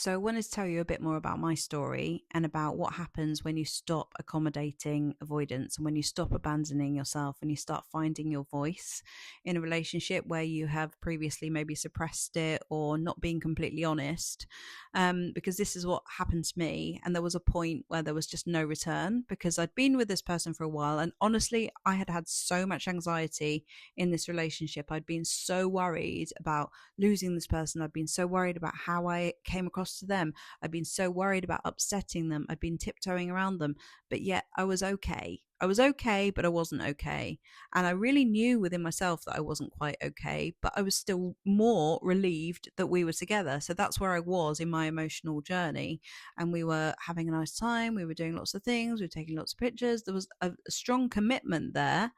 So, I wanted to tell you a bit more about my story and about what happens when you stop accommodating avoidance and when you stop abandoning yourself and you start finding your voice in a relationship where you have previously maybe suppressed it or not being completely honest. Because this is what happened to me. And there was a point where there was just no return because I'd been with this person for a while. And honestly, I had had so much anxiety in this relationship. I'd been so worried about losing this person. I've been so worried about how I came across to them. I've been so worried about upsetting them. I've been tiptoeing around them, but yet I was okay. I was okay, but I wasn't okay. And I really knew within myself that I wasn't quite okay, but I was still more relieved that we were together. So that's where I was in my emotional journey. And we were having a nice time. We were doing lots of things. We were taking lots of pictures. There was a strong commitment there,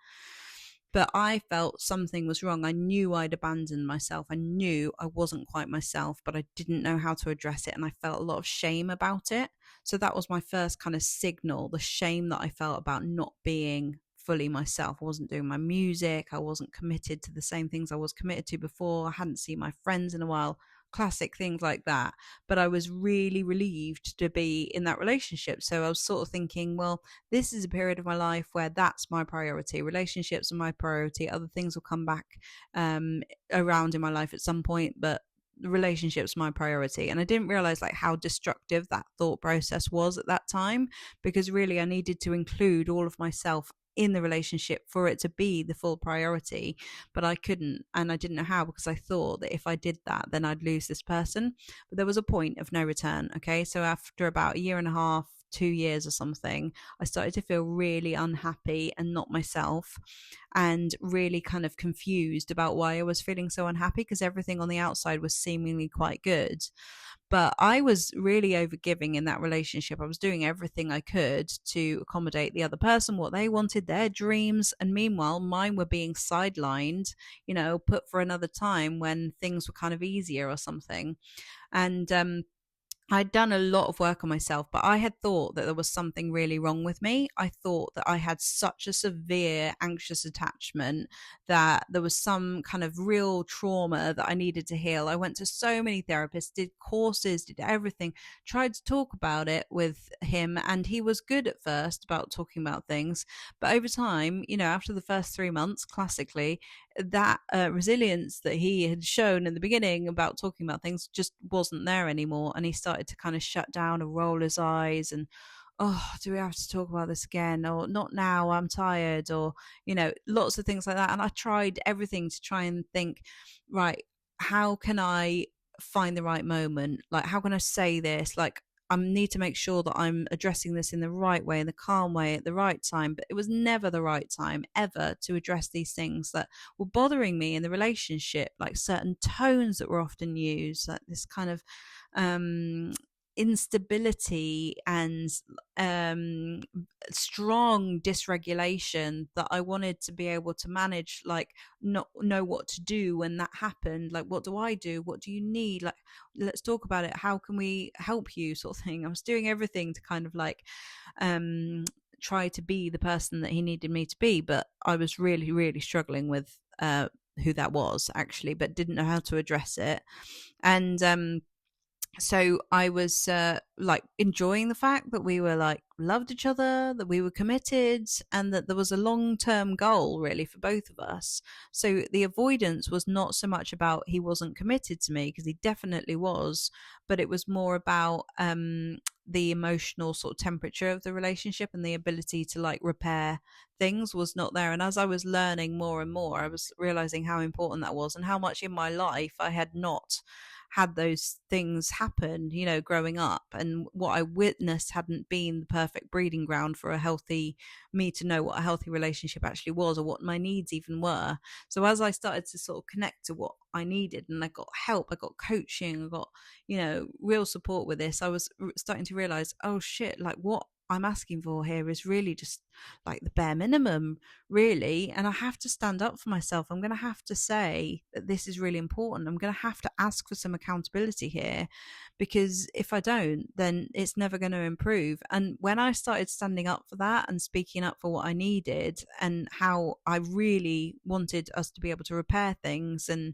but I felt something was wrong. I knew I'd abandoned myself. I knew I wasn't quite myself, but I didn't know how to address it. And I felt a lot of shame about it. So that was my first kind of signal, the shame that I felt about not being fully myself. I wasn't doing my music. I wasn't committed to the same things I was committed to before. I hadn't seen my friends in a while. Classic things like that. But I was really relieved to be in that relationship. So I was sort of thinking, well, this is a period of my life where that's my priority. Relationships are my priority. Other things will come back um, around in my life at some point, but the relationships my priority. And I didn't realize like how destructive that thought process was at that time, because really I needed to include all of myself in the relationship for it to be the full priority, but I couldn't, and I didn't know how, because I thought that if I did that then I'd lose this person. But there was a point of no return. Okay, so after about a year and a half, 2 years or something, I started to feel really unhappy and not myself, and really kind of confused about why I was feeling so unhappy, because everything on the outside was seemingly quite good. But I was really overgiving in that relationship. I was doing everything I could to accommodate the other person, what they wanted, their dreams. And meanwhile, mine were being sidelined, put for another time when things were kind of easier or something. And I'd done a lot of work on myself, but I had thought that there was something really wrong with me. I thought that I had such a severe anxious attachment that there was some kind of real trauma that I needed to heal. I went to so many therapists, did courses, did everything, tried to talk about it with him, and he was good at first about talking about things. But over time, after the first 3 months, classically, that resilience that he had shown in the beginning about talking about things just wasn't there anymore. And he started to kind of shut down and roll his eyes and, oh, do we have to talk about this again? Or not now, I'm tired, or, lots of things like that. And I tried everything to try and think, right, how can I find the right moment? Like, how can I say this? Like, I need to make sure that I'm addressing this in the right way, in the calm way, at the right time. But it was never the right time, ever, to address these things that were bothering me in the relationship, like certain tones that were often used, like this kind of um, instability and um, strong dysregulation that I wanted to be able to manage, like not know what to do when that happened. Like, what do I do? What do you need? Like, let's talk about it. How can we help you? Sort of thing. I was doing everything to kind of like um, try to be the person that he needed me to be, but I was really, really struggling with who that was actually, but didn't know how to address it. And so I was like enjoying the fact that we were like loved each other, that we were committed, and that there was a long-term goal really for both of us. So the avoidance was not so much about he wasn't committed to me, because he definitely was, but it was more about the emotional sort of temperature of the relationship, and the ability to like repair things was not there. And as I was learning more and more, I was realizing how important that was, and how much in my life I had not had those things happen, growing up, and what I witnessed hadn't been the perfect breeding ground for a healthy me to know what a healthy relationship actually was, or what my needs even were. So as I started to sort of connect to what I needed, and I got help, I got coaching, I got, real support with this, I was starting to realize, oh shit, like what I'm asking for here is really just like the bare minimum, really. And I have to stand up for myself. I'm going to have to say that this is really important. I'm going to have to ask for some accountability here, because if I don't, then it's never going to improve. And when I started standing up for that and speaking up for what I needed, and how I really wanted us to be able to repair things and,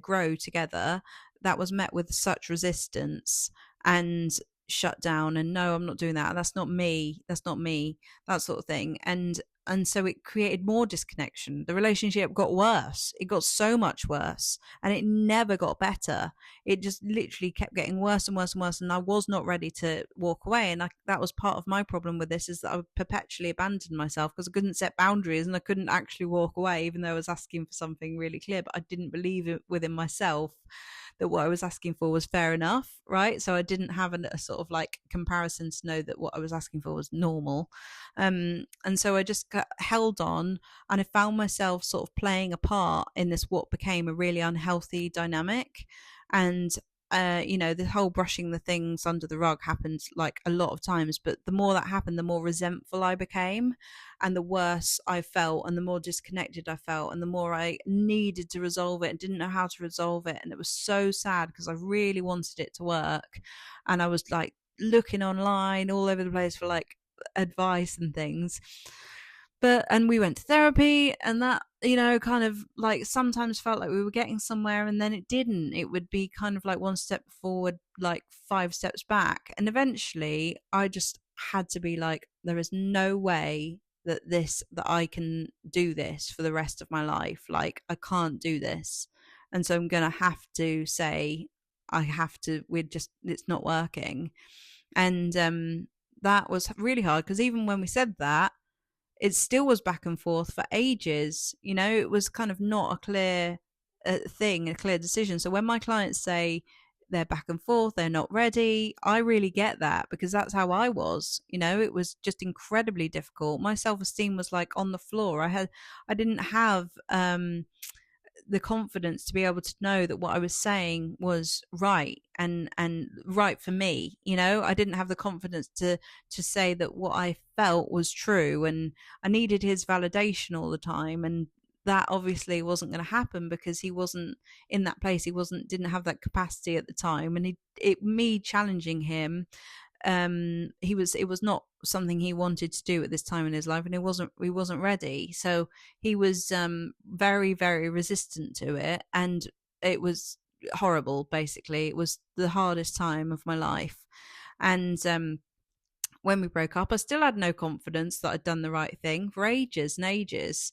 grow together, that was met with such resistance. and shut down and no, I'm not doing that. That's not me. That's not me. That sort of thing. And so it created more disconnection. The relationship got worse. It got so much worse and it never got better. It just literally kept getting worse and worse and worse. And I was not ready to walk away. And that was part of my problem with this, is that I perpetually abandoned myself because I couldn't set boundaries and I couldn't actually walk away, even though I was asking for something really clear, but I didn't believe it within myself that what I was asking for was fair enough, right? So I didn't have a sort of like comparison to know that what I was asking for was normal. And so I just got held on, and I found myself sort of playing a part in this what became a really unhealthy dynamic. And the whole brushing the things under the rug happened like a lot of times, but the more that happened, the more resentful I became, and the worse I felt, and the more disconnected I felt, and the more I needed to resolve it and didn't know how to resolve it. And it was so sad because I really wanted it to work. And I was like looking online all over the place for like advice and things. And we went to therapy, and that, kind of like sometimes felt like we were getting somewhere, and then it didn't. It would be kind of like one step forward, like 5 steps back. And eventually I just had to be like, there is no way that I can do this for the rest of my life. Like, I can't do this. And so I'm going to have to say, it's not working. And that was really hard, because even when we said that, it still was back and forth for ages. It was kind of not a clear thing, a clear decision. So when my clients say they're back and forth, they're not ready, I really get that, because that's how I was. It was just incredibly difficult. My self-esteem was like on the floor. I didn't have the confidence to be able to know that what I was saying was right and right for me. I didn't have the confidence to say that what I felt was true, and I needed his validation all the time. And that obviously wasn't going to happen because he wasn't in that place. He didn't have that capacity at the time. And me challenging him, it was not something he wanted to do at this time in his life, and he wasn't ready. So he was very, very resistant to it, and it was horrible. Basically, it was the hardest time of my life. And when we broke up, I still had no confidence that I'd done the right thing for ages and ages.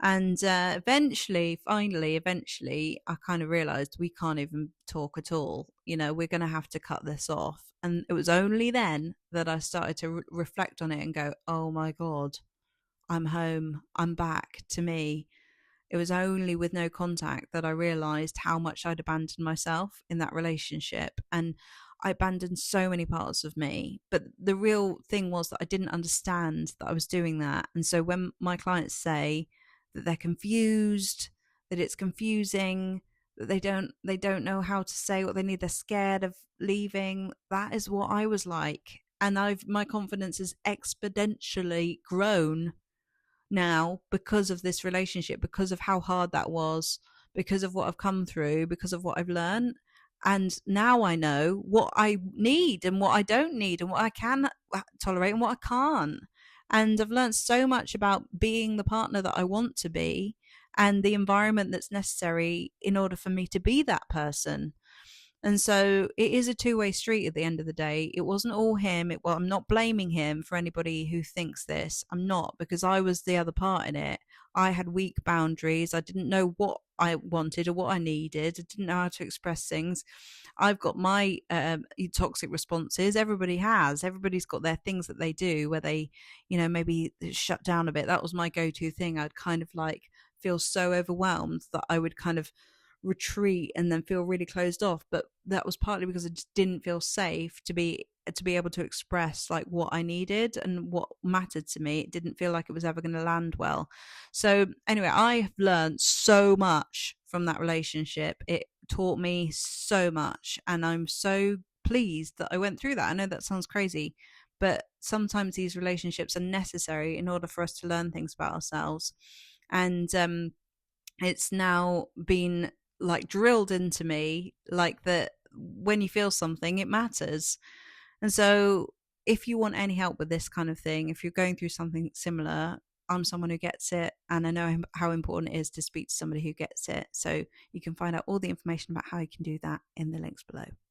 And eventually, I kind of realized we can't even talk at all. We're going to have to cut this off. And it was only then that I started to reflect on it and go, oh my God, I'm home. I'm back to me. It was only with no contact that I realized how much I'd abandoned myself in that relationship. And I abandoned so many parts of me. But the real thing was that I didn't understand that I was doing that. And so when my clients say that they're confused, that it's confusing, that they don't know how to say what they need, they're scared of leaving, that is what I was like. And my confidence has exponentially grown now because of this relationship, because of how hard that was, because of what I've come through, because of what I've learned. And now I know what I need and what I don't need, and what I can tolerate and what I can't. And I've learned so much about being the partner that I want to be, and the environment that's necessary in order for me to be that person. And so it is a two-way street at the end of the day. It wasn't all him. Well, I'm not blaming him for anybody who thinks this. I'm not, because I was the other part in it. I had weak boundaries. I didn't know what I wanted or what I needed. I didn't know how to express things. I've got my toxic responses. Everybody has. Everybody's got their things that they do where they, maybe shut down a bit. That was my go-to thing. I'd kind of like feel so overwhelmed that I would kind of retreat and then feel really closed off. But that was partly because I just didn't feel safe to be able to express like what I needed and what mattered to me. It didn't feel like it was ever going to land well. So anyway, I have learned so much from that relationship. It taught me so much, and I'm so pleased that I went through that. I know that sounds crazy, but sometimes these relationships are necessary in order for us to learn things about ourselves. And it's now been like drilled into me, like that when you feel something, it matters. And so if you want any help with this kind of thing, if you're going through something similar, I'm someone who gets it, and I know how important it is to speak to somebody who gets it. So you can find out all the information about how you can do that in the links below.